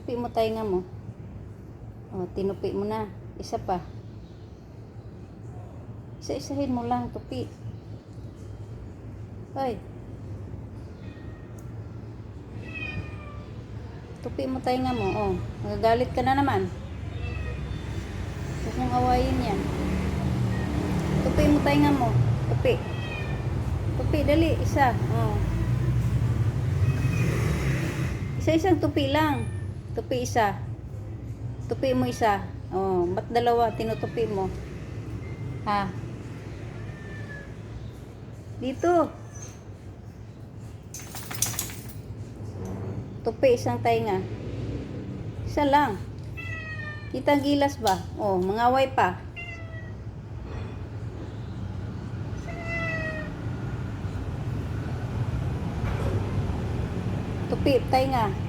Tupi mo tainga mo. O, tinupi mo na. Isa pa. Isa-isahin mo lang, tupi. Ay. Tupi mo tainga mo. O, nagagalit ka na naman. Huwag mong awayin yan. Tupi mo tainga mo. Tupi. Tupi, dali. Isa. O. Isa-isang tupi lang. Tupi isa. Tupi mo isa. Oh, ba't dalawa tinutupi mo? Ha? Dito. Tupi isang tainga. Isa lang. Kita gilas ba? Oh, mangaway pa. Tupi tainga.